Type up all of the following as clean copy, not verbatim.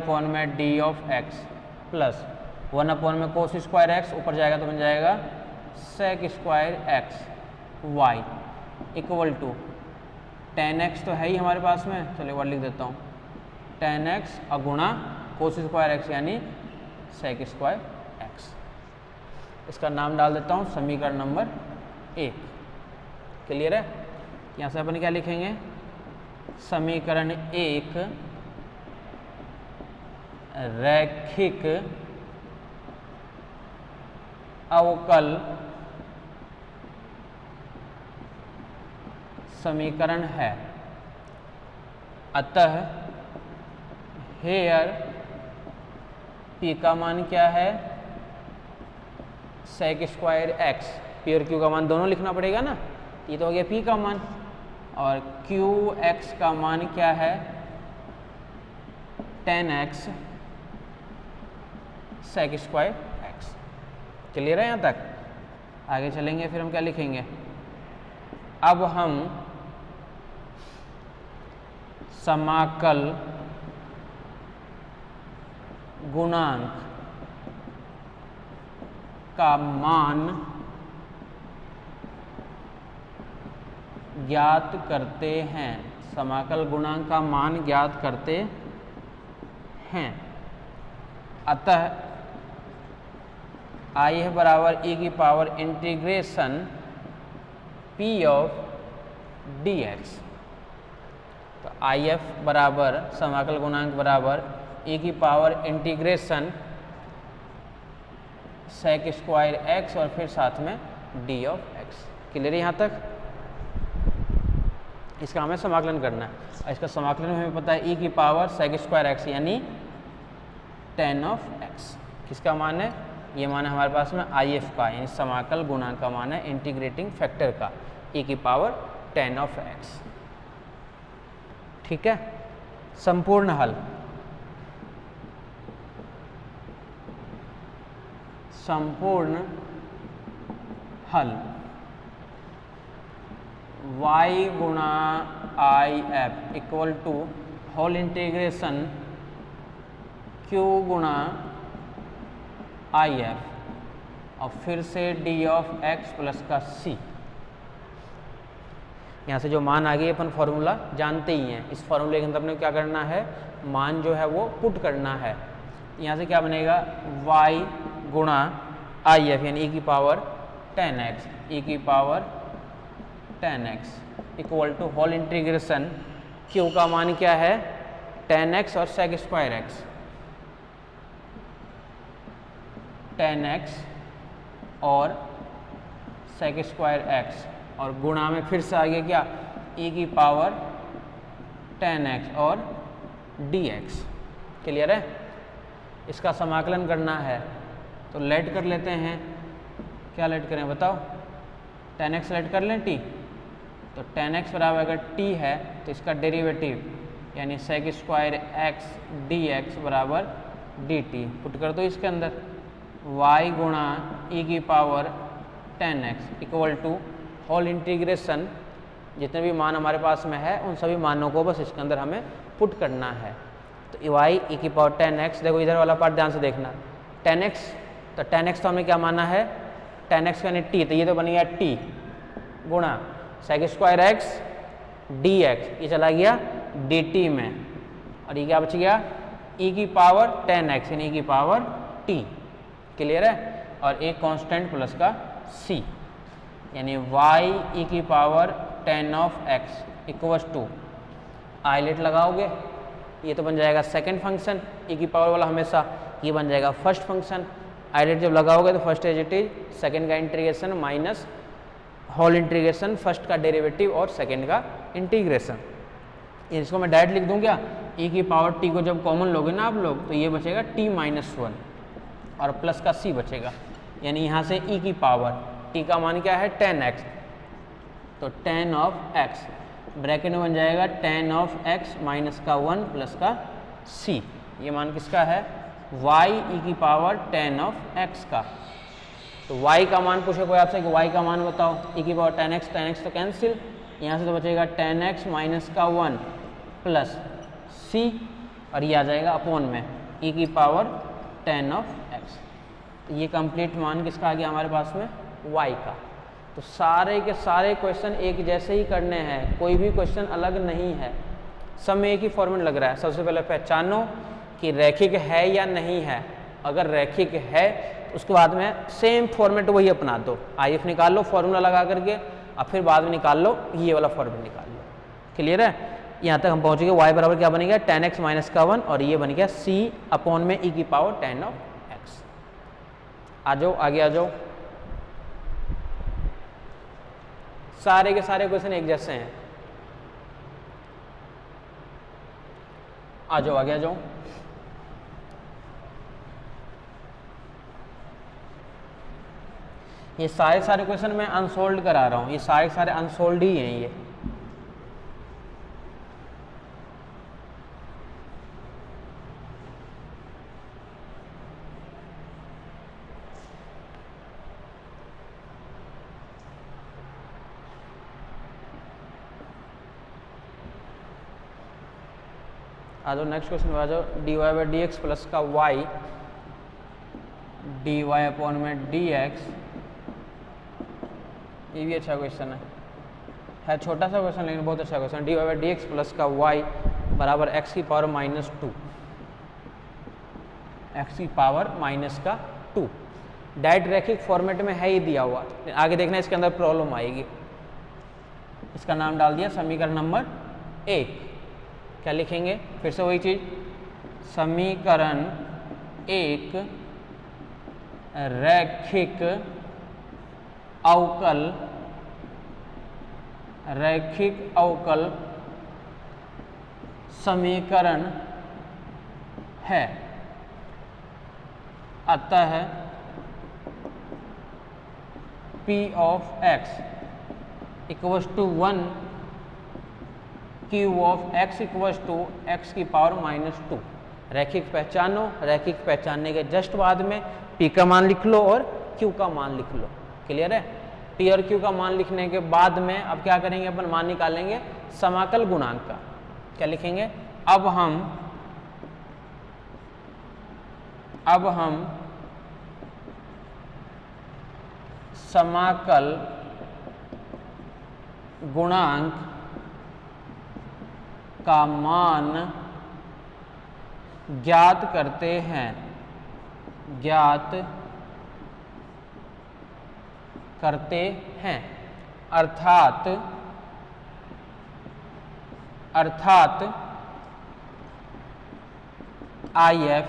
Upon में D of X plus 1 upon में cos square X, ऊपर जाएगा तो बन जाएगा sec square X Y equal to tan X तो है ही हमारे पास में, चलिए वर्ड लिख देता हूँ, टेन एक्स अगुणा कोस स्क्वायर एक्स यानी सेक स्क्वायर एक्स। इसका नाम डाल देता हूँ समीकरण नंबर 1। क्लियर है? यहाँ से अपन क्या लिखेंगे, समीकरण 1 रैखिक अवकल समीकरण है, अतः हेयर पी का मान क्या है, सेक स्क्वायर एक्स, पी और क्यू का मान दोनों लिखना पड़ेगा ना, ये तो हो गया पी का मान, और क्यू एक्स का मान क्या है, tan X sec square X. Clear है यहाँ तक? आगे चलेंगे फिर हम क्या लिखेंगे, अब हम समाकल गुणांक का मान ज्ञात करते हैं, समाकल गुणांक का मान ज्ञात करते हैं। अतः आई है बराबर e की power integration p of dx, तो आई एफ बराबर समाकल गुणांक बराबर e की power integration sec square X और फिर साथ में d ऑफ एक्स। क्लियर है यहाँ तक? इसका हमें समाकलन करना है, इसका समाकलन हमें पता है e की पावर सेक स्क्वायर एक्स यानी टेन ऑफ एक्स। किसका मान है? ये मान है हमारे पास में आई एफ का, यानी समाकल गुणांक का मान है इंटीग्रेटिंग फैक्टर का, e की पावर टेन ऑफ एक्स। ठीक है? संपूर्ण हल, संपूर्ण हल y गुणा I F equal to whole integration q गुणा आई एफ और फिर से d ऑफ x प्लस का c। यहाँ से जो मान आ गई अपन फॉर्मूला जानते ही हैं, इस फॉर्मूले के अंदर अपने क्या करना है, मान जो है वो पुट करना है। यहाँ से क्या बनेगा, y गुणा आई एफ यानी e की पावर 10x, e की power 10x equal to whole integration q का मान क्या है 10x और सेक स्क्वायर एक्स, 10x और सेक स्क्वायर एक्स और गुणा में फिर से आगे क्या e की पावर 10x और dx। क्लियर है? इसका समाकलन करना है तो लेट कर लेते हैं। क्या लेट करें बताओ, 10x लेट कर लें t, तो 10x बराबर अगर t है तो इसका डेरिवेटिव यानी सेक स्क्वायर एक्स dx बराबर dt पुट कर दो इसके अंदर, y गुणा e की power 10x equal to whole integration जितने भी मान हमारे पास में है उन सभी मानों को बस इसके अंदर हमें पुट करना है। तो y e की पावर 10x, देखो इधर वाला पार्ट ध्यान से देखना, 10x तो 10x तो हमें क्या माना है 10x यानी t, तो ये तो बन गया t गुणा सेक स्क्वायर एक्स dx, ये चला गया dt में, और ये क्या बच गया e की पावर 10x यानी e की पावर t। क्लियर है? और एक कांस्टेंट प्लस का c यानी y e की power 10 of x equals to ILATE लगाओगे, ये तो बन जाएगा सेकंड फंक्शन, e की पावर वाला हमेशा ये बन जाएगा फर्स्ट फंक्शन। आइलेट जब लगाओगे तो first as it is, second का integration minus whole integration, first का डेरिवेटिव और सेकंड का इंटीग्रेशन। इसको मैं डायरेक्ट लिख दूं क्या, e की पावर t को जब कॉमन लोगे ना आप लोग तो ये बचेगा t माइनस 1 और प्लस का c बचेगा, यानी यहाँ से e की पावर t का मान क्या है 10x, तो 10 ऑफ x ब्रैकेट में बन जाएगा 10 ऑफ x माइनस का 1 प्लस का c। ये मान किसका है, y e की पावर 10 ऑफ x का। तो y का मान पूछे कोई आपसे कि y का मान बताओ, e की पावर 10x तो कैंसिल, यहाँ से तो बचेगा 10x माइनस का 1 प्लस c और ये आ जाएगा अपॉन में e की पावर 10 ऑफ x। तो ये कंप्लीट मान किसका आ गया हमारे पास में, y का। तो सारे के सारे क्वेश्चन एक जैसे ही करने हैं, कोई भी क्वेश्चन अलग नहीं है, सब में एक ही फॉर्मूला लग रहा है। सबसे पहले पहचानो कि रैखिक है या नहीं है। अगर रैखिक है तो उसके बाद में सेम फॉर्मेट वही अपना दो, IF निकाल लो फॉर्मूला लगा करके, और फिर बाद में निकाल लो ये वाला फॉर्मूला निकाल लो। क्लियर है? यहाँ तक हम पहुँच गए। y बराबर क्या बन गया 10x माइनस का 1, और ये बन गया c अपॉन में e की पावर 10 ऑफ x। आ जाओ आगे आ जाओ। सारे के सारे क्वेश्चन एक जैसे हैं। आ जाओ आगे आ जाओ। ये सारे क्वेश्चन मैं अनसोल्ड करा रहा हूँ, ये सारे अनसोल्ड ही हैं ये। आ जाओ नेक्स्ट क्वेश्चन आ जाओ। dy by d x plus का y dy अपॉन में dx, ये भी अच्छा क्वेश्चन है छोटा सा क्वेश्चन लेकिन बहुत अच्छा question. dy by d x plus का y बराबर x की पावर -2, x की पावर -2। डायरेक्ट रैखिक फॉर्मेट में है ही दिया हुआ। आगे देखना इसके अंदर प्रॉब्लम आएगी। इसका नाम डाल दिया समीकरण नंबर 1। क्या लिखेंगे? फिर से वही चीज, समीकरण 1 रैखिक अवकल समीकरण है, अतः p of x equals to 1 Q of x equals to x की पावर -2। रैखिक पहचानो, रैखिक पहचानने के जस्ट बाद में p का मान लिख लो और q का मान लिख लो। क्लियर है? p और q का मान लिखने के बाद में अब क्या करेंगे, अपन मान निकालेंगे समाकल गुणांक का। क्या लिखेंगे? अब हम समाकल गुणांक का मान ज्ञात करते हैं, अर्थात IF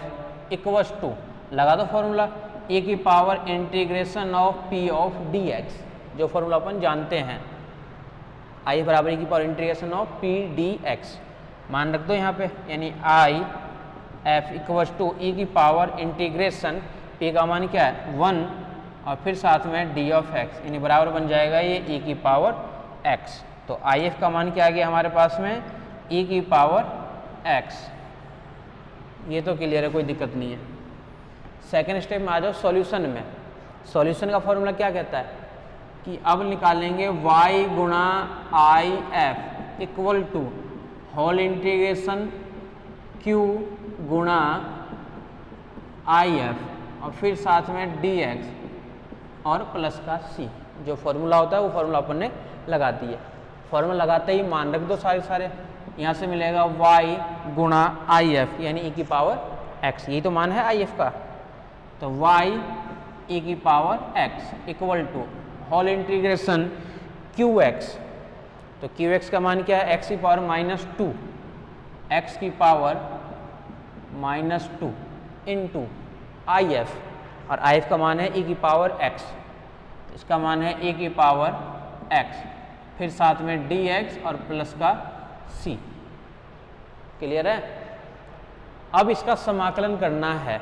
इक्वल्स टू, लगा दो फॉर्मूला, e की power integration of p of dx, जो फॉर्मूला अपन जानते हैं। I बराबर e की power integration of p dx मान रख दो यहाँ पे, यानी IF इक्वल्स टू e की पावर इंटीग्रेशन, p का मान क्या है 1, और फिर साथ में d ऑफ x, यानी बराबर बन जाएगा ये e की पावर x। तो IF का मान क्या आ गया हमारे पास में, e की पावर x। ये तो क्लियर है, कोई दिक्कत नहीं है। सेकेंड स्टेप में आ जाओ सॉल्यूशन में। सॉल्यूशन का फॉर्मूला क्या कहता है कि अब निकालेंगे y गुणा IF equal to whole integration q गुणा IF और फिर साथ में dx और प्लस का c। जो फॉर्मूला होता है वो फॉर्मूला अपन ने लगा दिया। फॉर्मूला लगाते ही मान रख दो सारे। यहाँ से मिलेगा y गुणा IF यानी e की पावर x, यही तो मान है IF का। तो y e की power x equal to whole integration qx। तो qx का मान क्या है, x की पावर -2, x की पावर -2 इंटू IF, और IF का मान है e की पावर x, इसका मान है e की पावर x, फिर साथ में dx और प्लस का c। क्लियर है? अब इसका समाकलन करना है,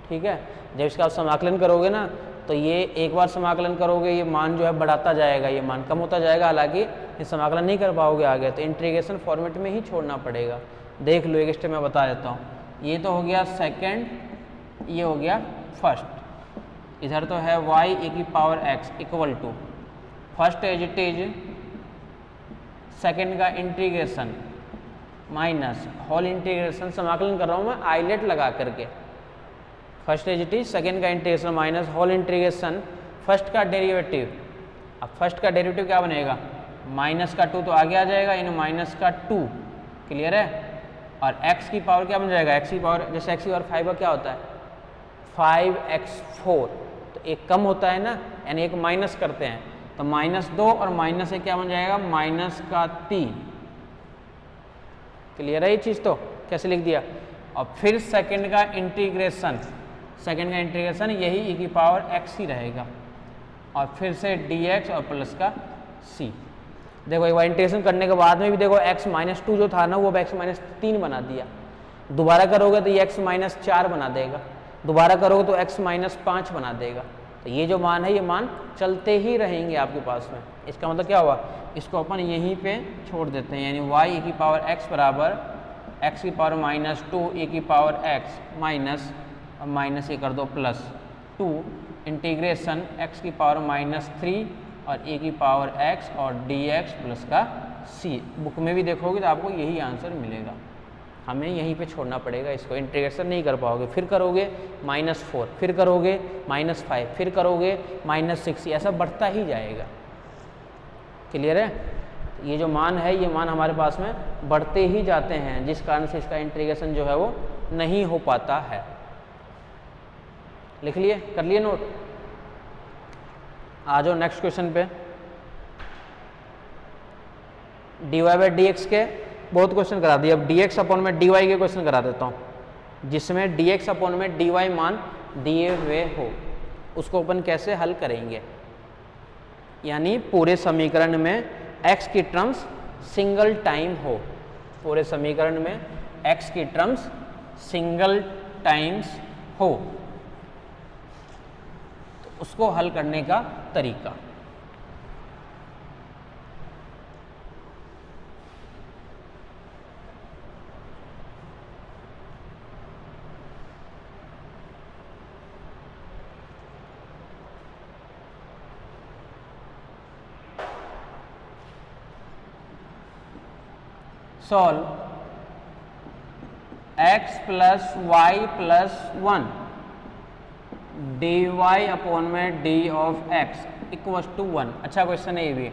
ठीक है। जब इसका समाकलन करोगे ना तो ये एक बार समाकलन करोगे ये मान जो है बढ़ाता जाएगा, ये मान कम होता जाएगा, हालांकि ये समाकलन नहीं कर पाओगे आगे, तो इंटीग्रेशन फॉर्मेट में ही छोड़ना पड़ेगा। देख लो एक स्टेप में बता देता हूँ। ये तो हो गया सेकंड, ये हो गया फर्स्ट। इधर तो है y e की power x equal to first as it is, second का इंटीग्रेशन माइनस होल इंटीग्रेशन, समाकलन कर रहा हूँ मैं आइलेट लगा करके, फर्स्ट इज टी सेकेंड का integration minus whole integration first का डेरिवेटिव। अब फर्स्ट का डेरिवेटिव क्या बनेगा, माइनस का 2 तो आगे आ जाएगा, इन माइनस का 2, क्लियर है। और x की पावर क्या बन जाएगा, x की पावर जैसे x की पावर 5 का क्या होता है 5x4, तो एक कम होता है ना, यानी एक माइनस करते हैं, तो -2 और माइनस से क्या बन जाएगा -3, क्लियर है ये चीज़। तो कैसे लिख दिया। और फिर सेकंड का इंटीग्रेशन, यही e की पावर x ही रहेगा, और फिर से dx और प्लस का c। देखो एक बार इंटीग्रेशन करने के बाद में भी देखो x -2 जो था ना वो अब x -3 बना दिया, दोबारा करोगे तो ये x -4 बना देगा, दोबारा करोगे तो x -5 बना देगा। तो ये जो मान है ये मान चलते ही रहेंगे आपके पास में। इसका मतलब क्या हुआ, इसको अपन यहीं पे छोड़ देते हैं, यानी y e की पावर x बराबर x की पावर -2 e की पावर x माइनस ये कर दो +2 इंटीग्रेशन x की पावर -3 और e की पावर x और dx प्लस का c। बुक में भी देखोगे तो आपको यही आंसर मिलेगा, हमें यहीं पे छोड़ना पड़ेगा, इसको इंटीग्रेशन नहीं कर पाओगे। फिर करोगे -4, फिर करोगे -5, फिर करोगे -6, ऐसा बढ़ता ही जाएगा, क्लियर है। ये जो मान है ये मान हमारे पास में बढ़ते ही जाते हैं, जिस कारण से इसका इंटीग्रेशन जो है वो नहीं हो पाता है। लिख लिए, कर लिए नोट। आ जाओ नेक्स्ट क्वेश्चन पे। dy/dx के बहुत क्वेश्चन करा दिए, अब dx अपॉन में dy के क्वेश्चन करा देता हूँ, जिसमें dx अपॉन में dy मान दिए हुए हो, उसको अपन कैसे हल करेंगे। यानी पूरे समीकरण में x की टर्म्स सिंगल टाइम हो, पूरे समीकरण में x की टर्म्स सिंगल टाइम्स हो, तो उसको हल करने का तरीका। Solve x + y + 1 dy upon में d of x equals to 1। अच्छा क्वेश्चन है ये भी।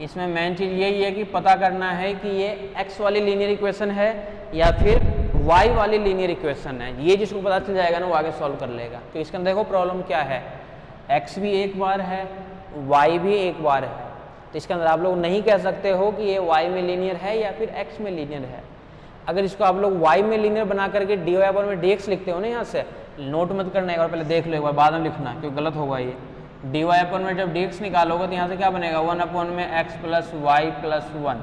इसमें मेन चीज़ यही है कि पता करना है कि ये x वाली लीनियर इक्वेशन है या फिर y वाली लीनियर इक्वेशन है। ये जिसको पता चल जाएगा ना वो आगे सॉल्व कर लेगा। तो इसके अंदर देखो प्रॉब्लम क्या है, x भी एक बार है, y भी एक बार है, तो इसके अंदर आप लोग नहीं कह सकते हो कि ये y में लीनियर है या फिर x में लीनियर है। अगर इसको आप लोग y में लीनियर बना करके dy अपॉन में dx लिखते हो ना, यहाँ से नोट मत करना, एक बार पहले देख लो, एक बार बाद में लिखना क्योंकि गलत होगा ये। dy अपॉन में जब dx निकालोगे तो यहाँ से क्या बनेगा 1 अपॉन में x + y + 1,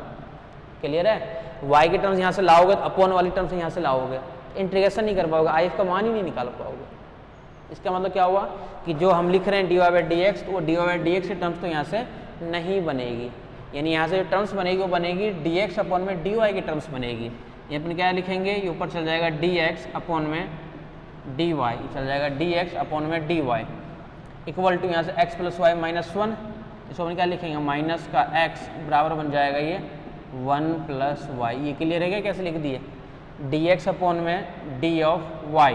क्लियर है। y की टर्म्स यहाँ से लाओगे तो अपॉन वाली टर्म्स यहाँ से लाओगे, इंटीग्रेशन नहीं कर पाओगे, if का मान ही नहीं निकाल पाओगे। इसका मतलब क्या हुआ कि जो हम लिख रहे हैं dy/dx, तो वो dy/dx की टर्म्स तो यहाँ से नहीं बनेगी, यानी यहाँ से जो टर्म्स बनेगी वो बनेगी dx अपॉन में dy की टर्म्स बनेगी। ये अपन क्या लिखेंगे, ये ऊपर चल जाएगा dx अपॉन में dy, चल जाएगा dx अपॉन में dy इक्वल टू यहाँ से x + y - 1, इसको अपन क्या लिखेंगे माइनस का x बराबर बन जाएगा ये 1 + y। ये क्लियर है क्या, कैसे लिख दिए, dx अपॉन में d of y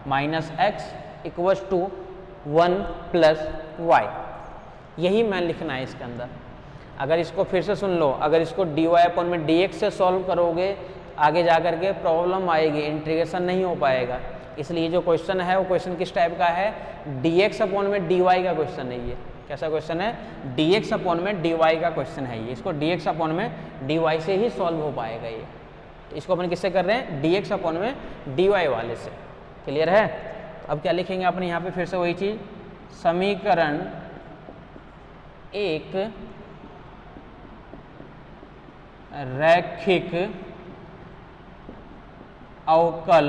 minus x equals to 1 + y। यही मैंने लिखना है इसके अंदर। अगर इसको फिर से सुन लो, अगर इसको dy अपॉन में dx से सॉल्व करोगे आगे जा कर के प्रॉब्लम आएगी, इंटीग्रेशन नहीं हो पाएगा। इसलिए जो क्वेश्चन है वो क्वेश्चन किस टाइप का है, dx अपॉन में dy का क्वेश्चन है। ये कैसा क्वेश्चन है, dx अपॉन में dy का क्वेश्चन है ये। इसको dx अपॉन में dy से ही सॉल्व हो पाएगा ये। तो इसको अपन किससे कर रहे हैं, dx अपॉन में dy वाले से, क्लियर है। अब क्या लिखेंगे अपने यहाँ पे फिर से वही चीज़, समीकरण एक रैखिक अवकल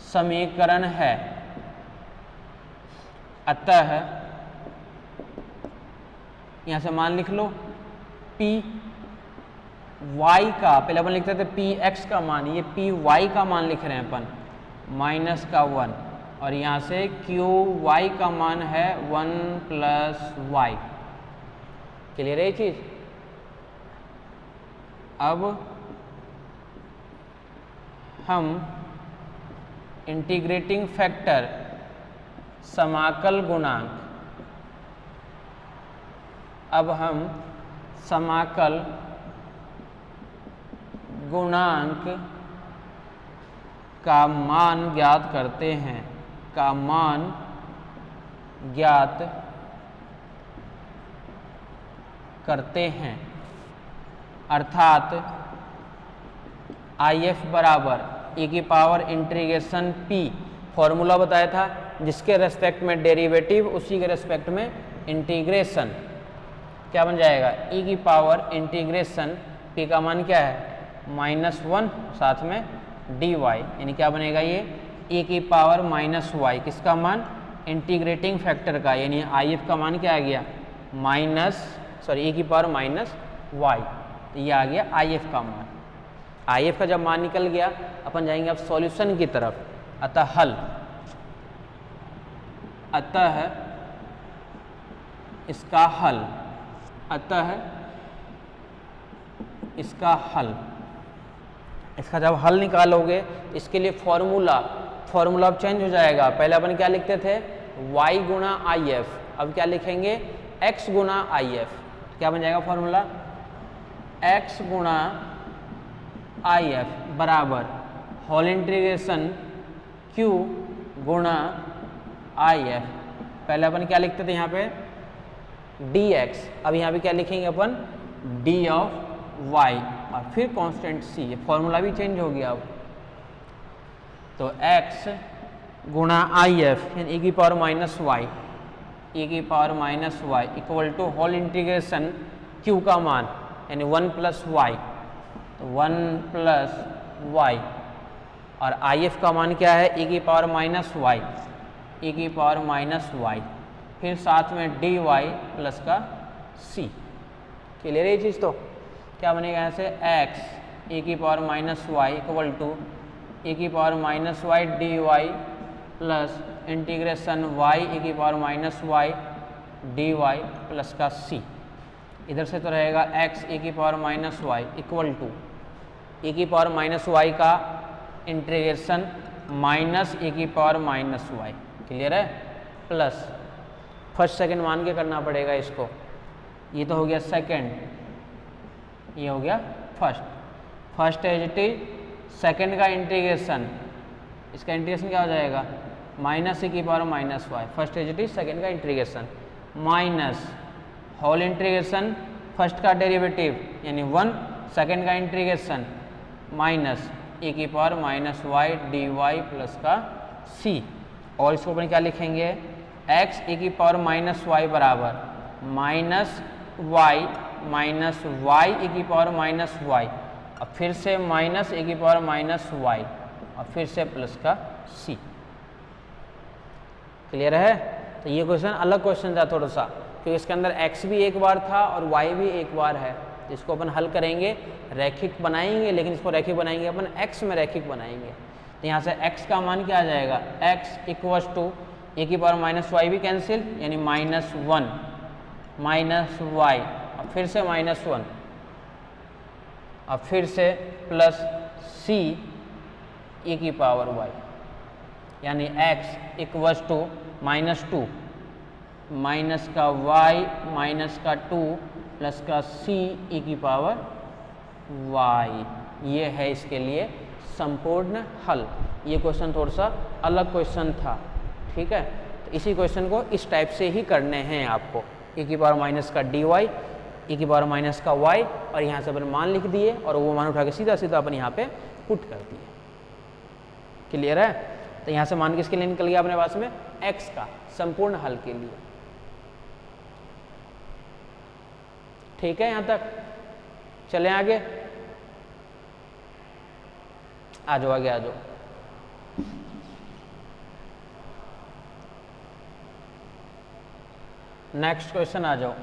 समीकरण है, अतः यहां से मान लिख लो पी वाई का, पहले अपन लिखते थे पी एक्स का मान, ये पी वाई का मान लिख रहे हैं अपन -1, और यहाँ से क्यू वाई का मान है 1 + y, क्लियर है ये चीज़। अब हम इंटीग्रेटिंग फैक्टर समाकल गुणांक, अब हम समाकल गुणांक का मान ज्ञात करते हैं, का मान ज्ञात करते हैं। अर्थात IF बराबर e की पावर इंटीग्रेशन p, फॉर्मूला बताया था जिसके रेस्पेक्ट में डेरिवेटिव उसी के रेस्पेक्ट में इंटीग्रेशन, क्या बन जाएगा e की पावर इंटीग्रेशन p का मान क्या है -1 साथ में dy, यानी क्या बनेगा ये e की पावर -y, किसका मान इंटीग्रेटिंग फैक्टर का, यानी IF का मान क्या आ गया e की पावर -y, ये आ गया IF का मान। IF का जब मान निकल गया अपन जाएंगे अब सॉल्यूशन की तरफ। अतः हल, अतः इसका हल, अतः इसका हल, इसका जब हल निकालोगे इसके लिए फॉर्मूला अब चेंज हो जाएगा। पहले अपन क्या लिखते थे y गुणा IF, अब क्या लिखेंगे x गुणा IF, क्या बन जाएगा फॉर्मूला x गुणा IF बराबर होल इंटीग्रेशन q गुणा IF। पहले अपन क्या लिखते थे यहाँ पे dx, अब यहाँ पे क्या लिखेंगे अपन d ऑफ y और फिर कांस्टेंट c, फॉर्मूला भी चेंज हो गया अब। तो x गुणा IF यानी e की पावर -y, e की power -y equal to whole integration q का मान यानी 1 + y, तो 1 + y और IF का मान क्या है e की पावर -y, e की पावर -y फिर साथ में dy प्लस का c। क्लियर है ये चीज़? तो क्या बनेगा यहाँ से x e की power -y equal to e की power -y dy plus integration y e की पावर -y dy प्लस का c। इधर से तो रहेगा x e की power -y equal to e की पावर -y का इंटीग्रेशन माइनस e की पावर -y, क्लियर है, प्लस फर्स्ट सेकंड मान के करना पड़ेगा इसको। ये तो हो गया सेकंड, ये हो गया first as it is, second का इंटीग्रेशन, इसका इंटीग्रेशन क्या हो जाएगा -e की power -y, first as it is second का integration minus whole integration first का डेरिवेटिव यानी 1, सेकंड का इंटीग्रेशन माइनस e की पावर -y dy प्लस का c। और इसको अपन क्या लिखेंगे x e की पावर -y बराबर -y e की पावर -y और फिर से -e की पावर -y और फिर से प्लस का c। क्लियर है? तो ये क्वेश्चन अलग क्वेश्चन था थोड़ा सा, क्योंकि इसके अंदर x भी एक बार था और y भी एक बार है। तो इसको अपन हल करेंगे, रैखिक बनाएंगे, लेकिन इसको रैखिक बनाएंगे अपन x में रैखिक बनाएंगे। तो यहाँ से x का मान क्या आ जाएगा x इक्वल्स टू e की पावर -y भी कैंसिल यानी -1 -y और फिर से -1 और फिर से प्लस c e की पावर y यानी x इक्वल्स टू -2 माइनस का y माइनस का 2 प्लस का c e की पावर y। ये है इसके लिए संपूर्ण हल। ये क्वेश्चन थोड़ा सा अलग क्वेश्चन था, ठीक है। तो इसी क्वेश्चन को इस टाइप से ही करने हैं आपको, e की पावर माइनस का dy, e की पावर माइनस का y और यहाँ से अपन मान लिख दिए और वो मान उठा के सीधा सीधा अपन यहाँ पे पुट कर दिए। क्लियर है? तो यहाँ से मान किसके लिए निकल गया अपने पास में x का संपूर्ण हल के लिए। ठीक है, यहाँ तक चले आगे, आ जाओ आगे आ जाओ। नेक्स्ट क्वेश्चन आ जाओ।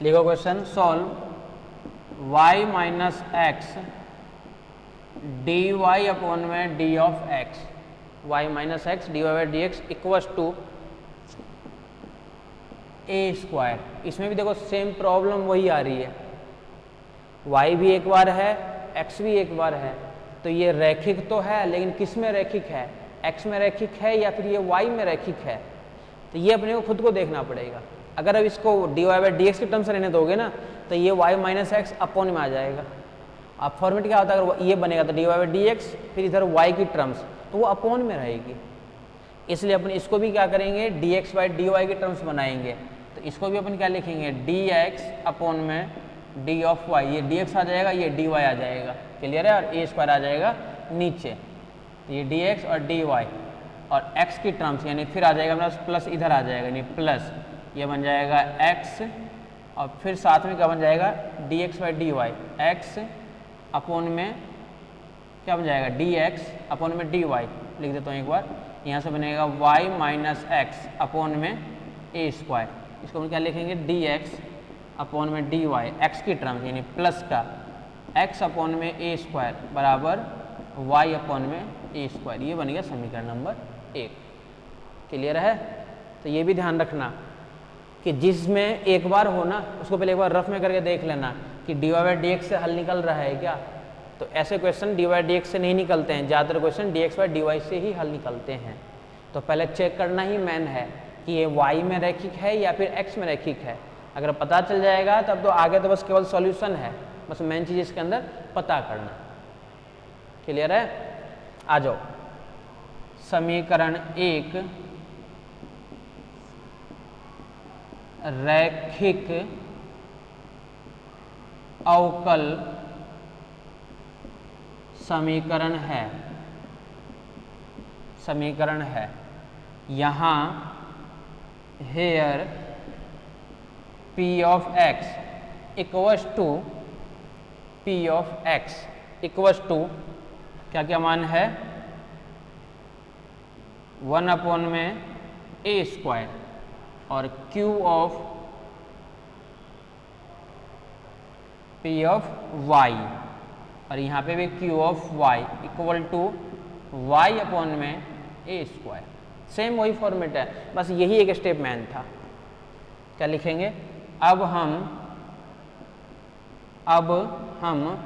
लिखो question, solve y minus x d y upon में D of x, y minus x d y by d x equals to A square. इसमें भी देखो सेम प्रॉब्लम वही आ रही है, y भी एक बार है, x भी एक बार है, तो ये रैखिक तो है, लेकिन किस में रैखिक है, x में रैखिक है या फिर ये y में रैखिक है, तो ये अपने को खुद को देखना पड़ेगा। अगर अब इसको d y by d x के टर्म्स से रहने दोगे ना, तो ये y माइनस एक्स अपॉन में आ जाएगा। अब फॉर्मेट क्या होता है, अगर ये बनेगा तो d y by d x, फिर इधर y की टर्म्स, तो वो अपॉन में रहेगी। इसलिए अपन इसको भी क्या करेंगे, d x by d y के टर्म्स बनाएंगे, तो इसको भी अपन क्या लिखेंगे, डी एक्स अपॉन में डी ऑफ वाई, ये डी एक्स आ जाएगा, ये डी वाई आ जाएगा, क्लियर है, और ए स्क्वायर आ जाएगा नीचे, तो ये डी एक्स और डी वाई और एक्स की टर्म्स, यानी फिर आ जाएगा मेरा प्लस, इधर आ जाएगा, यानी प्लस ये बन जाएगा एक्स, और फिर साथ में क्या बन जाएगा, d x by d y, x upon में क्या बन जाएगा, डी एक्स अपॉन में डी वाई, लिख देता हूँ एक बार, यहाँ से बनेगा वाई माइनस एक्स अपॉन में ए स्क्वायर, इसको हम क्या लिखेंगे, डी एक्स अपॉन में डी वाई, एक्स की टर्म यानी प्लस का एक्स अपॉन में ए स्क्वायर बराबर वाई अपॉन में ए स्क्वायर, ये बन गया समीकरण नंबर 1। क्लियर है, तो ये भी ध्यान रखना कि जिसमें एक बार हो ना, उसको पहले एक बार रफ में करके देख लेना कि d y by d x से हल निकल रहा है क्या, तो ऐसे question d y d x से नहीं निकलते हैं, ज़्यादातर question d x by d y से ही हल निकलते हैं। तो पहले चेक करना ही मेन है कि ये y में रैखिक है या फिर x में रैखिक है। अगर पता चल जाएगा तब तो आगे तो बस केवल सॉल्यूशन है, बस मेन चीज़ इसके अंदर पता करना। क्लियर है, आ जाओ, समीकरण 1 रैखिक अवकल समीकरण है, यहाँ here p of x equals to p of x equals to क्या क्या मान है, 1 अपॉन में a स्क्वायर और q of p of y, और यहाँ पे भी q of y equal to y upon में a स्क्वायर। सेम वही फॉर्मेट है, बस यही एक स्टेप मैन था। क्या लिखेंगे, अब हम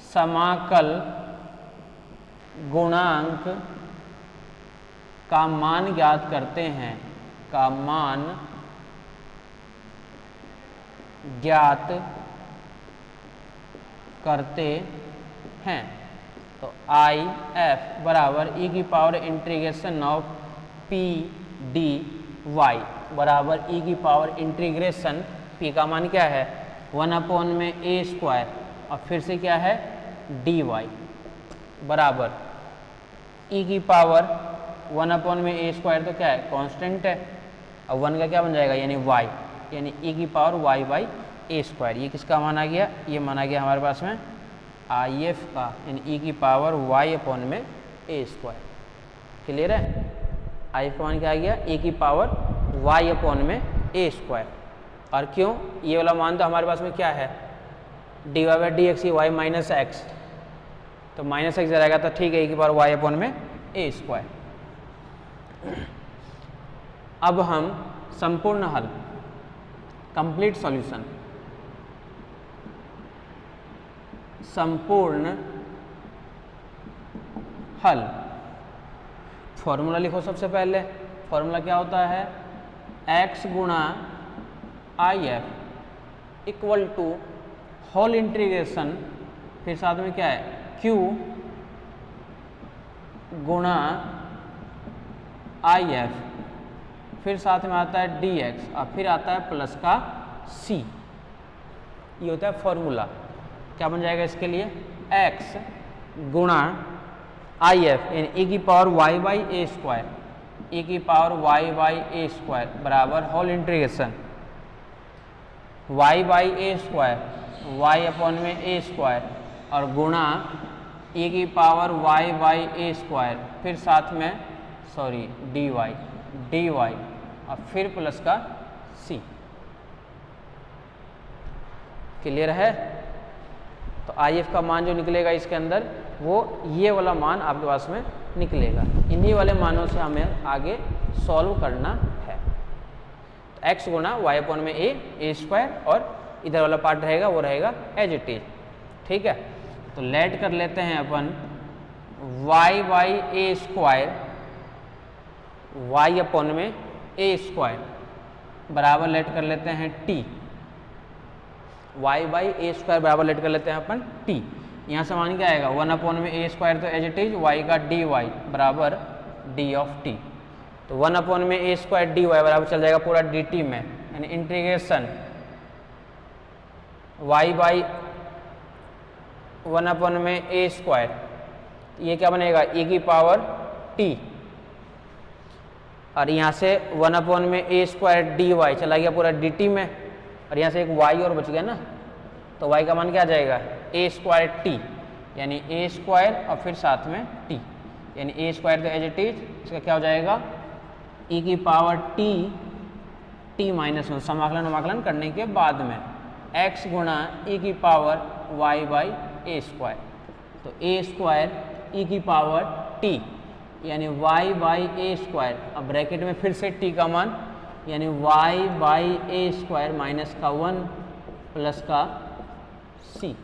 समाकल गुणांक का मान ज्ञात करते हैं, का मान ज्ञात करते हैं। तो आई एफ बराबर ई की power integration of p d y बराबर ई की पावर इंटीग्रेशन, पी का मान क्या है 1 अपॉन में ए स्क्वायर और फिर से क्या है डी वाई बराबर ई की पावर 1 अपॉन में ए स्क्वायर, तो क्या है कांस्टेंट है, और 1 का क्या बन जाएगा यानी वाई, यानी ई की power y by A square. ये किसका माना गया, ये माना गया हमारे पास में आई एफ का, यानी ई की पावर वाई अपॉन में ए स्क्वायर। क्लियर है, आई एफ का मान क्या आ गया ए की पावर वाई अपॉन में ए स्क्वायर। और क्यों, ये वाला मान तो हमारे पास में क्या है d y by d x, ये वाई माइनस एक्स, तो माइनस एक्स रहेगा तो ठीक है, ए की पावर वाई अपॉन में ए स्क्वायर। अब हम संपूर्ण हल कंप्लीट सॉल्यूशन, संपूर्ण हल, फॉर्मूला लिखो सबसे पहले। फॉर्मूला क्या होता है, x गुणा I F equal to whole integration, फिर साथ में क्या है q गुणा आई एफ, फिर साथ में आता है dx और फिर आता है प्लस का c। ये होता है फॉर्मूला। क्या बन जाएगा इसके लिए, x गुणा आई एफ यानी e की power y by A square, e की power y by A square बराबर whole integration y by A square y upon में ए स्क्वायर और गुणा e की power y by A square, फिर साथ में dy और फिर प्लस का c। क्लियर है? तो आई एफ का मान जो निकलेगा इसके अंदर वो ये वाला मान आपके पास में निकलेगा। इन्हीं वाले मानों से हमें आगे सॉल्व करना है। तो एक्स गुना वाई अपॉन में ए स्क्वायर और इधर वाला पार्ट रहेगा वो रहेगा एज इट इज। ठीक है, तो लेट कर लेते हैं अपन y by A square, y upon में ए स्क्वायर बराबर लेट कर लेते हैं T, y by A square बराबर लेट कर लेते हैं अपन टी। यहाँ से मान क्या आएगा 1 अपॉन में ए स्क्वायर तो एज इट इज वाई का डी वाई बराबर डी ऑफ टी। तो 1 अपॉन में ए स्क्वायर डी वाई बराबर चल जाएगा पूरा डी टी में, यानी इंटीग्रेशन वाई बाई 1 अपॉन में ए स्क्वायर, ये क्या बनेगा e की पावर t, और यहाँ से 1 अपॉन में ए स्क्वायर डी वाई चला गया पूरा डी टी में, और यहाँ से एक y और बच गया ना, तो y का मान क्या आ जाएगा ए स्क्वायर टी, यानी ए स्क्वायर और फिर साथ में t, यानी ए स्क्वायर तो एज इट इज, इसका क्या हो जाएगा e की पावर t माइनस 1 समाकलन करने के बाद में x गुणा e की power y by A square. तो ए स्क्वायर ई की पावर t यानी y बाई ए स्क्वायर, अब ब्रैकेट में फिर से t का मान यानी y by A square minus का 1 प्लस का c।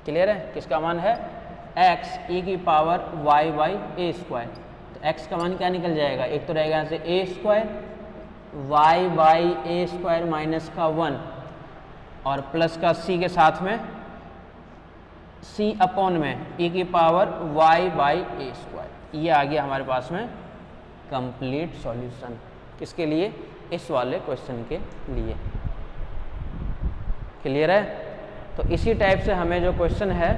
क्लियर है? किसका मान है x e की power y by A square. तो x का मान क्या निकल जाएगा, एक तो रहेगा यहाँ से A square y by A square minus का 1 और प्लस का c के साथ में c अपॉन में e की power y by A square. ये आ गया हमारे पास में कंप्लीट सॉल्यूशन। किसके लिए? इस वाले क्वेश्चन के लिए। क्लियर है? तो इसी टाइप से हमें जो क्वेश्चन है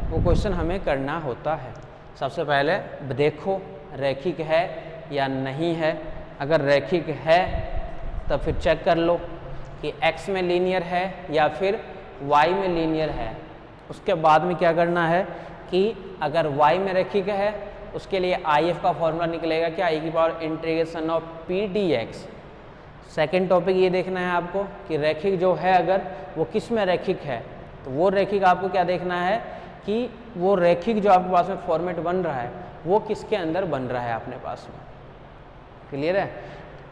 वो क्वेश्चन हमें करना होता है। सबसे पहले देखो रैखिक है या नहीं है, अगर रैखिक है तब फिर चेक कर लो कि x में लीनियर है या फिर y में लीनियर है। उसके बाद में क्या करना है कि अगर y में रैखिक है उसके लिए IF का फॉर्मूला निकलेगा क्या, e की power integration of p dx। Second topic ये देखना है आपको कि रैखिक जो है अगर वो किस में रैखिक है, तो वो रैखिक आपको क्या देखना है कि वो रैखिक जो आपके पास में फॉर्मेट बन रहा है वो किसके अंदर बन रहा है अपने पास में। क्लियर है?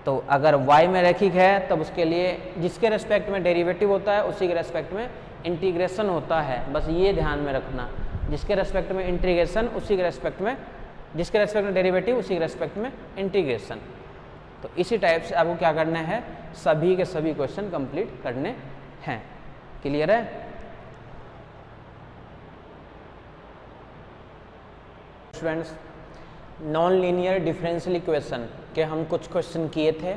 तो अगर y में रैखिक है तब उसके लिए जिसके रेस्पेक्ट में डेरिवेटिव होता है उसी के रेस्पेक्ट में इंटीग्रेशन होता है। बस ये ध्यान में रखना, जिसके रेस्पेक्ट में इंटीग्रेशन उसी के रेस्पेक्ट में, जिसके रेस्पेक्ट में डेरिवेटिव उसी के रेस्पेक्ट में इंटीग्रेशन। तो इसी टाइप से आपको क्या करना है, सभी के सभी क्वेश्चन कंप्लीट करने हैं। क्लियर है? Students, non linear differential equation के हम कुछ क्वेश्चन किए थे,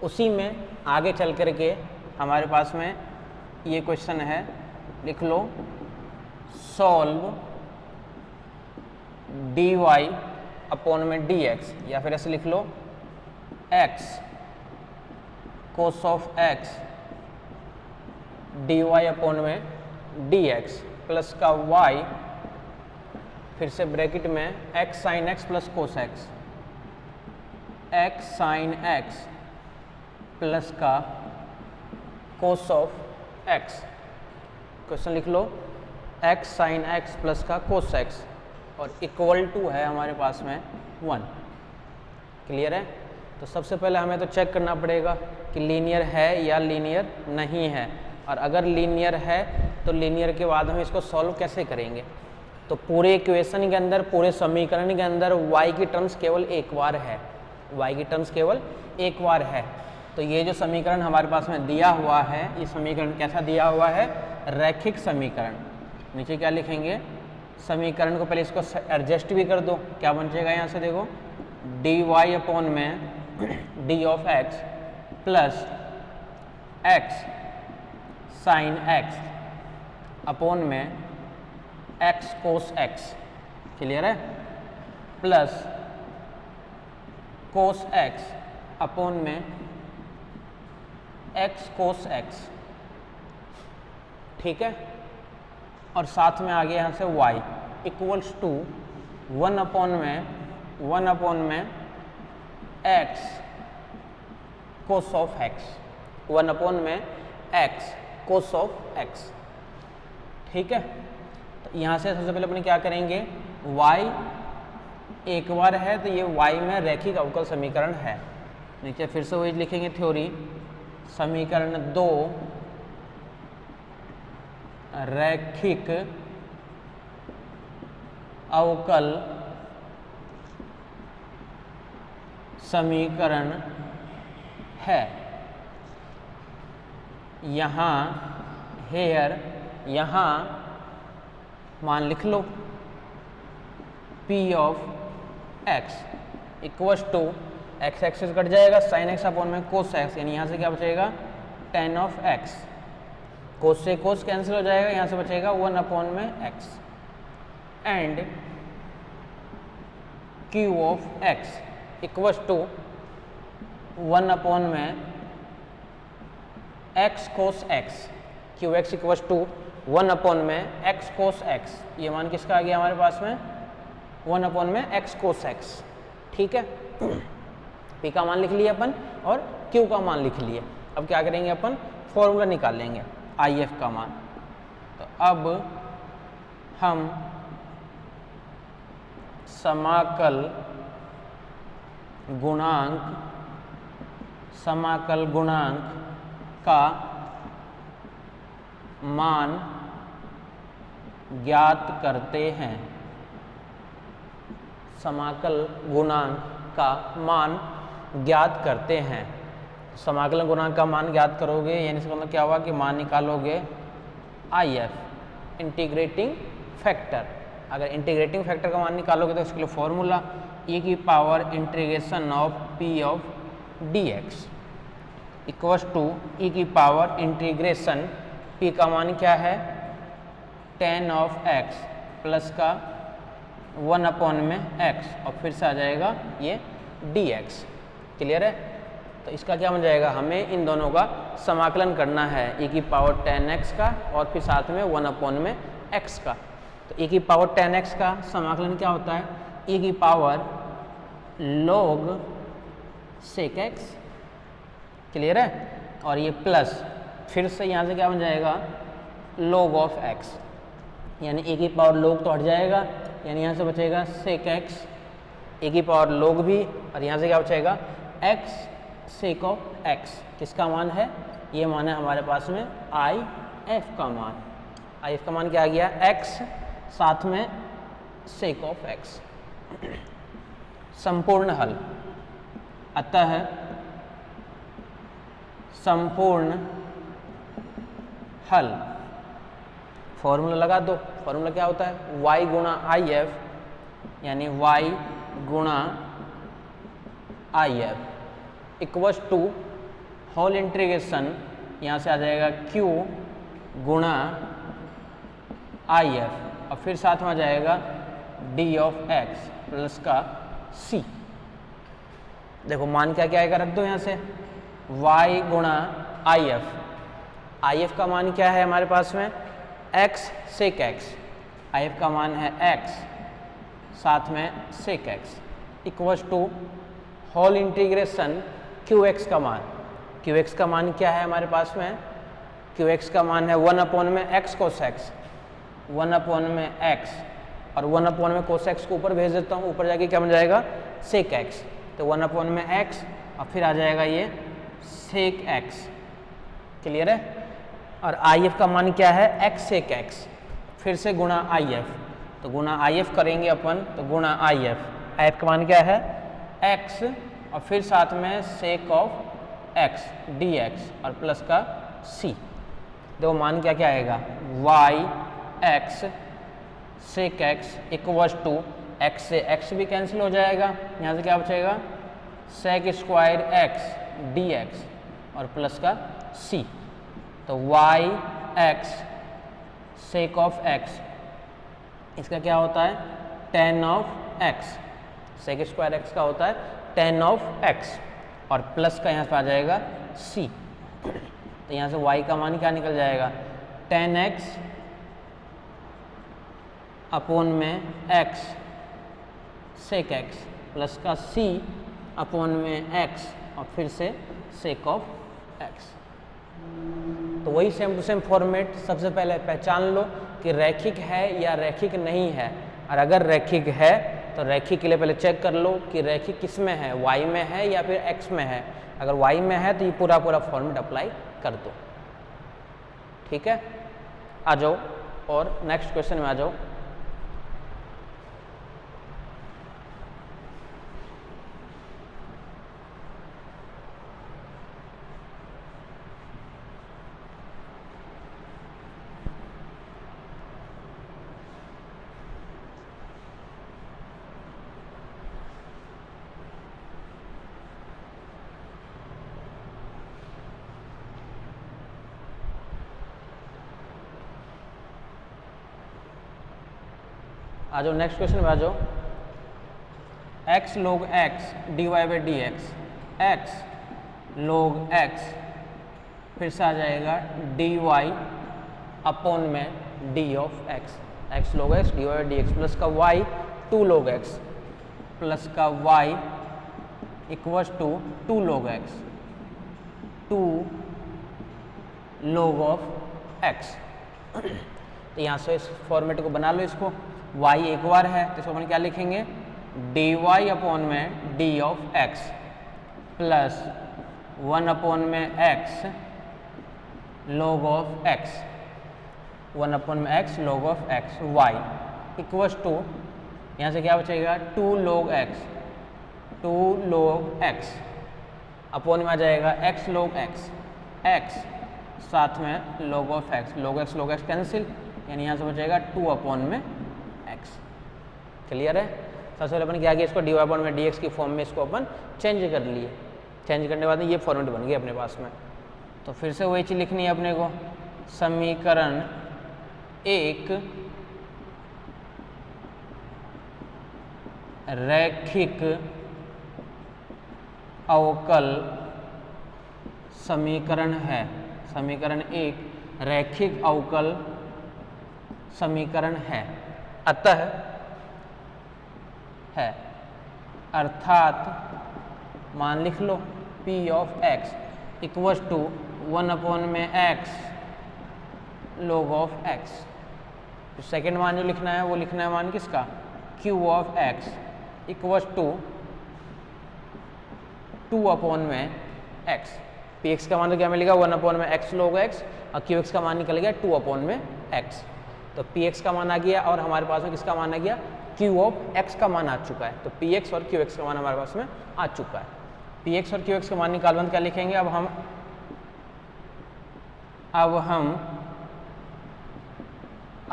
उसी में आगे चल कर के हमारे पास में ये क्वेश्चन है, लिख लो सॉल्व डी वाई अपॉन में डी एक्स, या फिर ऐसे लिख लो x cos of x d y upon में डी एक्स प्लस का y, फिर से ब्रैकेट में x sine x plus cos x, x sine x plus का कोस ऑफ x। क्वेश्चन लिख लो x साइन x प्लस का कोस x और इक्वल टू है हमारे पास में 1। क्लियर है? तो सबसे पहले हमें तो चेक करना पड़ेगा कि लीनियर है या लीनियर नहीं है, और अगर लीनियर है तो लीनियर के बाद हम इसको सॉल्व कैसे करेंगे। तो पूरे इक्वेशन के अंदर, पूरे समीकरण के अंदर y की टर्म्स केवल एक बार है, y की टर्म्स केवल एक बार है। तो ये जो समीकरण हमारे पास में दिया हुआ है, ये समीकरण कैसा दिया हुआ है, रैखिक समीकरण। नीचे क्या लिखेंगे, समीकरण को पहले इसको एडजस्ट भी कर दो, क्या बन जाएगा यहाँ से देखो डी वाई अपॉन में D of X plus x sign x upon में एक्स कोस एक्स। क्लियर है? प्लस कोस एक्स अपॉन में एक्स कोस एक्स। ठीक है? और साथ में आ गया यहाँ से y इक्वल्स टू 1 अपॉन में x cos of x, 1 upon में x कोस ऑफ एक्स। ठीक है, तो यहाँ से सबसे पहले अपने क्या करेंगे, y एक बार है तो ये y में रैखिक अवकल समीकरण है। नीचे फिर से वही लिखेंगे थ्योरी, समीकरण 2 रैखिक अवकल समीकरण है। यहाँ हेयर, यहाँ मान लिख लो p of x equals to x axis cut जाएगा साइन एक्स अपॉन में कोस एक्स, यानी यहाँ से क्या बचेगा tan ऑफ x, कोस से कोस कैंसिल हो जाएगा, यहाँ से बचेगा 1 अपॉन में x and q of x equals to 1 upon में x cos x, q x equals to 1 upon में x कोस x, ये मान किसका आ गया हमारे पास में 1 अपॉन में x कोस x। ठीक है, p का मान लिख लिए अपन और q का मान लिख लिए। अब क्या करेंगे अपन, फॉर्मूला निकाल लेंगे IF का मान। तो अब हम समाकल गुणांक का मान ज्ञात करते हैं। समाकल गुणांक का मान ज्ञात करते हैं। समाकलन गुणांक का मान ज्ञात करोगे यानी इसका मतलब क्या हुआ कि मान निकालोगे IF इंटीग्रेटिंग फैक्टर। अगर इंटीग्रेटिंग फैक्टर का मान निकालोगे तो इसके लिए फॉर्मूला e की power integration of p of dx equals to e की पावर इंटीग्रेशन p का मान क्या है tan ऑफ x प्लस का 1 अपॉन में x और फिर से आ जाएगा ये dx। क्लियर है, तो इसका क्या बन जाएगा, हमें इन दोनों का समाकलन करना है e की पावर tan x का और फिर साथ में 1 अपॉन में x का। तो e की पावर tan x का समाकलन क्या होता है, e की power log sec x। Clear है, और ये प्लस फिर से यहाँ से क्या बन जाएगा log ऑफ x, यानी e की पावर log तो हट जाएगा, यानी यहाँ से बचेगा sec x, e की पावर log भी, और यहाँ से क्या बचेगा x sec ऑफ x। किसका मान है, ये मान है हमारे पास में IF का मान। IF का मान क्या आ गया x साथ में sec ऑफ x। संपूर्ण हल, अतः संपूर्ण हल, फॉर्मूला लगा दो। फॉर्मूला क्या होता है, y गुणा IF यानी y गुणा IF equals to whole integration, यहाँ से आ जाएगा q गुणा IF और फिर साथ में आ जाएगा d ऑफ x प्लस का c। देखो मान क्या क्या आएगा, रख दो यहाँ से y गुणा IF का मान क्या है हमारे पास में x sec x, IF का मान है x साथ में sec x equals to whole integration qx का मान। qx का मान क्या है हमारे पास में, qx का मान है 1 अपॉन में x cos x, 1 अपॉन में x और 1 अपॉन में cos x को ऊपर भेज देता हूँ, ऊपर जाके क्या बन जाएगा sec x, तो 1 अपॉन में x और फिर आ जाएगा ये sec x। क्लियर है, और IF का मान क्या है x sec x, फिर से गुणा IF, तो गुणा IF करेंगे अपन, तो गुणा IF का मान क्या है x और फिर साथ में sec ऑफ x dx और प्लस का c। देखो मान क्या क्या आएगा, y x sec x equals to x से x भी कैंसिल हो जाएगा, यहाँ से क्या बचेगा sec स्क्वायर x dx और प्लस का c। तो y x sec of x, इसका क्या होता है tan of x, sec square x का होता है tan ऑफ x और प्लस का यहाँ पे आ जाएगा c। तो यहाँ से y का मान क्या निकल जाएगा tan x अपॉन में x sec x प्लस का c अपॉन में x और फिर से sec ऑफ x। तो वही सेम टू सेम फॉर्मेट, सबसे पहले पहचान लो कि रैखिक है या रैखिक नहीं है, और अगर रैखिक है तो रैखिक के लिए पहले चेक कर लो कि रैखिक किस में है, y में है या फिर x में है। अगर y में है तो ये पूरा फॉर्मेट अप्लाई कर दो। ठीक है, आ जाओ और नेक्स्ट क्वेश्चन में आ जाओ। आ जाओ नेक्स्ट क्वेश्चन में आ जाओ। x log x dy by d x, x log x फिर से आ जाएगा dy अपॉन में d of x, x log x dy by d x plus का y 2 log x प्लस का y equals to 2 log x 2 log of x। तो यहाँ से इस फॉर्मेट को बना लो, इसको y एक बार है तो इसको अपन क्या लिखेंगे, dy अपॉन में d of x plus 1 upon में x log of x, 1 upon में x log of x y equals to यहाँ से क्या बचेगा 2 log x, 2 log x upon में आ जाएगा x log x, x साथ में log of x, log x cancel, यानी यहाँ से बचेगा 2 अपॉन में x। क्लियर है। सबसे पहले अपन क्या किया, इसको dy अपॉन में dx की फॉर्म में इसको अपन चेंज कर लिए, चेंज करने के बाद ये फॉर्मेट बन गया अपने पास में। तो फिर से वही चीज़ लिखनी है अपने को, समीकरण एक रैखिक अवकल समीकरण है, समीकरण एक रैखिक अवकल समीकरण है, अतः है, अर्थात मान लिख लो p of x equals to 1 upon में x log ऑफ x। तो सेकेंड मान जो लिखना है वो लिखना है मान किसका, q of x equals to 2 upon में x। px का मान तो क्या मिलेगा 1 अपॉन में x log x और qx का मान निकल गया 2 अपॉन में x। तो px का मान आ गया और हमारे पास में किसका मान आ गया, q ऑफ x का मान आ चुका है। तो px और qx का मान हमारे पास में आ चुका है। px और qx का मान निकालने क्या लिखेंगे, अब हम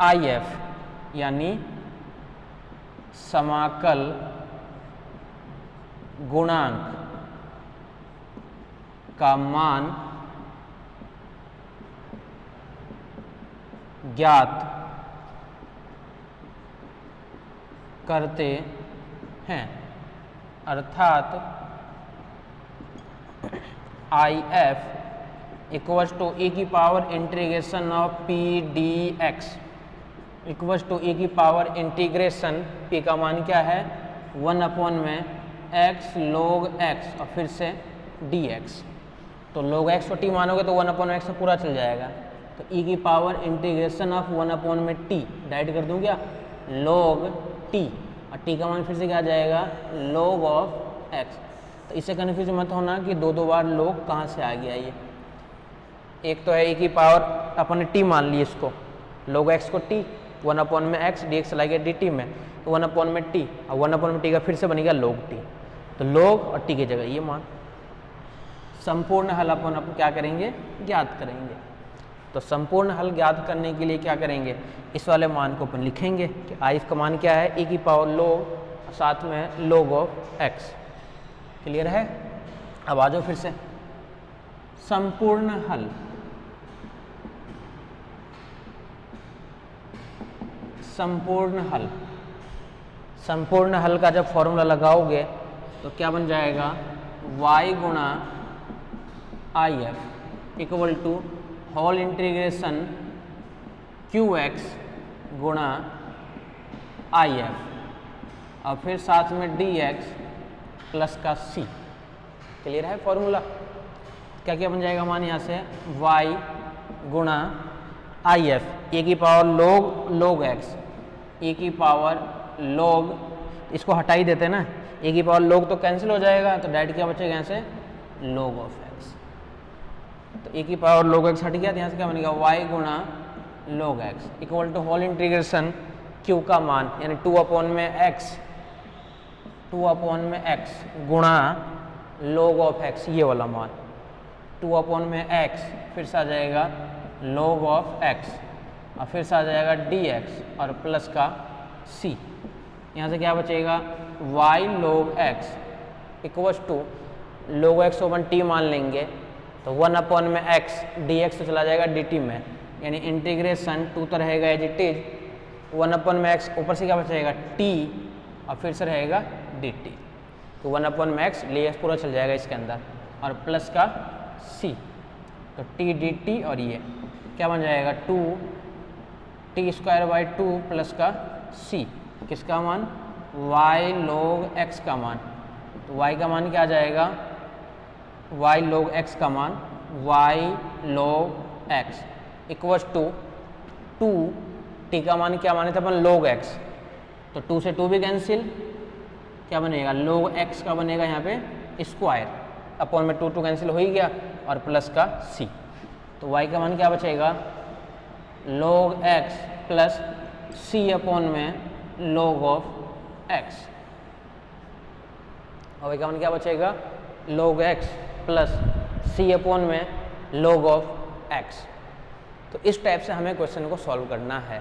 if यानी समाकल गुणांक का मान ज्ञात करते हैं, अर्थात if इक्वल्स टू e की power integration of p dx equals to e की पावर इंटीग्रेशन p का मान क्या है 1 अपॉन में x log x और फिर से dx। तो log x को t मानोगे तो 1 अपॉन x में पूरा चल जाएगा, तो e की पावर इंटीग्रेशन ऑफ 1 अपॉन में t डायरेक्ट कर दूं क्या, log t और t का मान फिर से क्या आ जाएगा log ऑफ x। तो इससे कन्फ्यूज मत होना कि दो बार log कहाँ से आ गया, ये एक तो है e की पावर अपन ने t मान ली, इसको log x को t 1 अपॉन में x dx चला गया dt में, तो 1 अपॉन में t और 1 अपॉन में t का फिर से बनेगा log t। तो log और t की जगह ये मान, संपूर्ण हल अपन क्या करेंगे, ज्ञात करेंगे। तो संपूर्ण हल ज्ञात करने के लिए क्या करेंगे, इस वाले मान को अपन लिखेंगे कि आई का मान क्या है, e की पावर log साथ में log ऑफ x। क्लियर है। अब आ जाओ फिर से संपूर्ण हल, संपूर्ण हल, संपूर्ण हल का जब फॉर्मूला लगाओगे तो क्या बन जाएगा, y गुणा I F equal to whole integration qx गुणा आई एफ और फिर साथ में dx प्लस का c। क्लियर है फॉर्मूला। क्या क्या बन जाएगा मान यहाँ से y गुणा आई एफ ए की पावर log x, ए की पावर log, इसको हटा ही देते ना, ए की पावर log तो कैंसिल हो जाएगा, तो डायरेक्ट क्या बचेगा यहाँ से log ऑफ x। तो ए की पावर log x हट गया, तो यहाँ से क्या बनेगा y गुणा log x equal to whole integration q का मान यानी 2 में x गुणा log ऑफ x, ये वाला मान 2 में x, फिर से आ जाएगा log ऑफ x और फिर से आ जाएगा dx और प्लस का c। यहाँ से क्या बचेगा y log x equals to log x ओवन t मान लेंगे तो 1 में x dx तो चला जाएगा dt में, यानी इंटीग्रेशन 2 तो रहेगा एज इट इज, 1 में x ऊपर से क्या बचेगा t और फिर से रहेगा dt, तो 1 में x dx पूरा चल जाएगा इसके अंदर और प्लस का c, तो t dt और ये क्या बन जाएगा 2t² 2 प्लस का c, किसका मान y log x का मान, तो y का मान क्या आ जाएगा y log x का मान y log x equals to 2t का मान क्या माने थे अपन log x, तो 2 से 2 भी कैंसिल, क्या बनेगा log x का बनेगा यहाँ पे स्क्वायर, अपॉन में 2 कैंसिल हो ही गया और प्लस का c, तो y का मान क्या बचेगा log x plus c upon में log ऑफ x, और y का मान क्या बचेगा log x plus c upon में log ऑफ x। तो इस टाइप से हमें क्वेश्चन को सॉल्व करना है।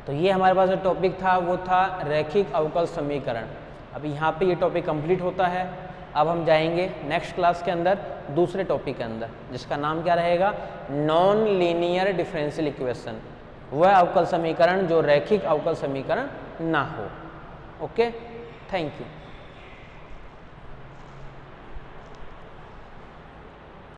तो ये हमारे पास जो टॉपिक था वो था रैखिक अवकल समीकरण। अभी यहाँ पे ये टॉपिक कंप्लीट होता है। अब हम जाएंगे नेक्स्ट क्लास के अंदर दूसरे टॉपिक के अंदर, जिसका नाम क्या रहेगा नॉन लीनियर डिफरेंशियल इक्वेशन, वह अवकल समीकरण जो रैखिक अवकल समीकरण ना हो। Okay, thank you.